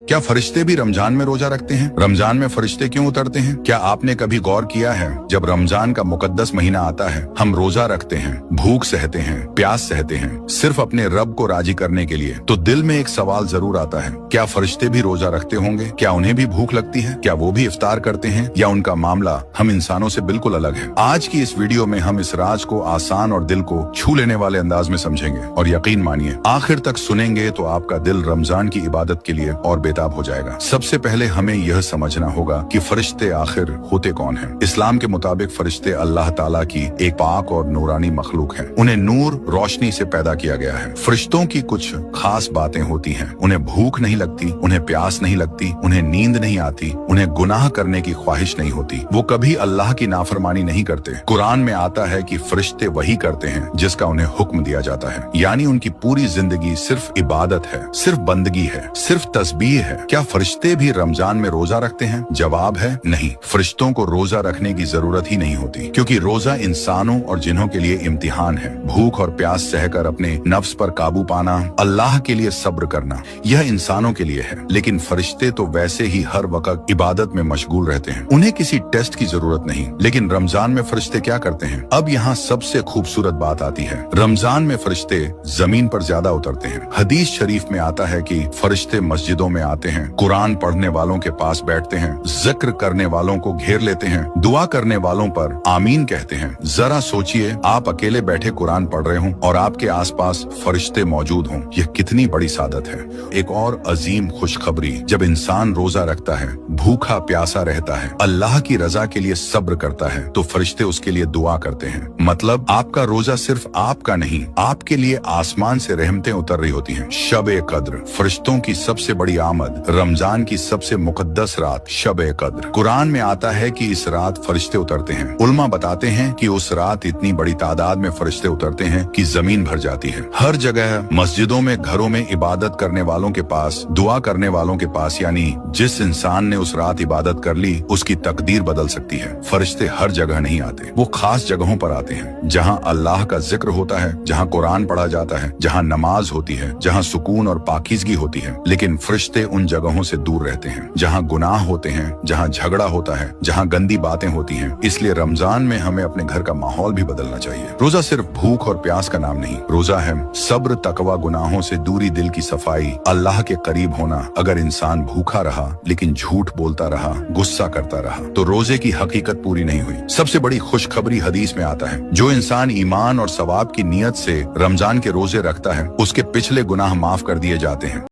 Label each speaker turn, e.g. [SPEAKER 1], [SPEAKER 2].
[SPEAKER 1] क्या फरिश्ते भी रमजान में रोजा रखते हैं? रमजान में फरिश्ते क्यों उतरते हैं? क्या आपने कभी गौर किया है जब रमजान का मुकद्दस महीना आता है हम रोजा रखते हैं, भूख सहते हैं, प्यास सहते हैं, सिर्फ अपने रब को राजी करने के लिए। तो दिल में एक सवाल जरूर आता है, क्या फरिश्ते भी रोजा रखते होंगे? क्या उन्हें भी भूख लगती है? क्या वो भी इफ्तार करते हैं या उनका मामला हम इंसानों से बिल्कुल अलग है? आज की इस वीडियो में हम इस राज को आसान और दिल को छू लेने वाले अंदाज में समझेंगे और यकीन मानिए आखिर तक सुनेंगे तो आपका दिल रमजान की इबादत के लिए और बेताब हो जाएगा। सबसे पहले हमें यह समझना होगा कि फरिश्ते आखिर होते कौन हैं। इस्लाम के मुताबिक फरिश्ते अल्लाह ताला की एक पाक और नूरानी मखलूक हैं। उन्हें नूर रोशनी से पैदा किया गया है। फरिश्तों की कुछ खास बातें होती हैं। उन्हें भूख नहीं लगती, उन्हें प्यास नहीं लगती, उन्हें नींद नहीं आती, उन्हें गुनाह करने की ख्वाहिश नहीं होती। वो कभी अल्लाह की नाफरमानी नहीं करते। कुरान में आता है कि फरिश्ते वही करते हैं जिसका उन्हें हुक्म दिया जाता है, यानी उनकी पूरी जिंदगी सिर्फ इबादत है, सिर्फ बंदगी है, सिर्फ तस्बीह है। क्या फरिश्ते भी रमजान में रोजा रखते हैं? जवाब है नहीं। फरिश्तों को रोजा रखने की जरूरत ही नहीं होती, क्योंकि रोजा इंसानों और जिन्हों के लिए इम्तिहान है। भूख और प्यास सहकर अपने नफ्स पर काबू पाना, अल्लाह के लिए सब्र करना, यह इंसानों के लिए है। लेकिन फरिश्ते तो वैसे ही हर वक्त इबादत में मशगूल रहते हैं, उन्हें किसी टेस्ट की जरूरत नहीं। लेकिन रमजान में फरिश्ते क्या करते हैं? अब यहाँ सबसे खूबसूरत बात आती है। रमजान में फरिश्ते जमीन पर ज्यादा उतरते हैं। हदीस शरीफ में आता है कि फरिश्ते मस्जिदों में आते हैं, कुरान पढ़ने वालों के पास बैठते हैं, जिक्र करने वालों को घेर लेते हैं, दुआ करने वालों पर आमीन कहते हैं। जरा सोचिए, आप अकेले बैठे कुरान पढ़ रहे हों और आपके आसपास फरिश्ते मौजूद हों, यह कितनी बड़ी सादत है। एक और अजीम खुशखबरी, जब इंसान रोजा रखता है, भूखा प्यासा रहता है, अल्लाह की रजा के लिए सब्र करता है, तो फरिश्ते उसके लिए दुआ करते हैं। मतलब आपका रोजा सिर्फ आपका नहीं, आपके लिए आसमान से रहमतें उतर रही होती हैं। शब-ए कद्र, फरिश्तों की सबसे बड़ी आमद, रमजान की सबसे मुकद्दस रात शब-ए कद्र। कुरान में आता है कि इस रात फरिश्ते उतरते हैं। उलमा बताते हैं कि उस रात इतनी बड़ी तादाद में फरिश्ते उतरते हैं कि जमीन भर जाती है। हर जगह, मस्जिदों में, घरों में, इबादत करने वालों के पास, दुआ करने वालों के पास, यानी जिस इंसान ने उस रात इबादत कर ली उसकी तकदीर बदल सकती है। फरिश्ते हर जगह नहीं आते, वो खास जगहों पर आते हैं, जहाँ अल्लाह का जिक्र होता है, जहाँ कुरान पढ़ा जाता है, जहाँ नमाज होती है, जहाँ सुकून और पाकीज़गी होती है। लेकिन फरिश्ते उन जगहों से दूर रहते हैं जहाँ गुनाह होते हैं, जहाँ झगड़ा होता है, जहाँ गंदी बातें होती हैं। इसलिए रमजान में हमें अपने घर का माहौल भी बदलना चाहिए। रोजा सिर्फ भूख और प्यास का नाम नहीं, रोजा है सब्र, तकवा, गुनाहों से दूरी, दिल की सफाई, अल्लाह के करीब होना। अगर इंसान भूखा रहा लेकिन झूठ बोलता रहा, गुस्सा करता रहा, तो रोजे की हकीकत पूरी नहीं हुई। सबसे बड़ी खुशखबरी हदीस में आता है, जो इंसान ईमान और सवाब की नीयत से रमजान के रोजे रखता है उसके पिछले गुनाह माफ कर दिए जाते हैं।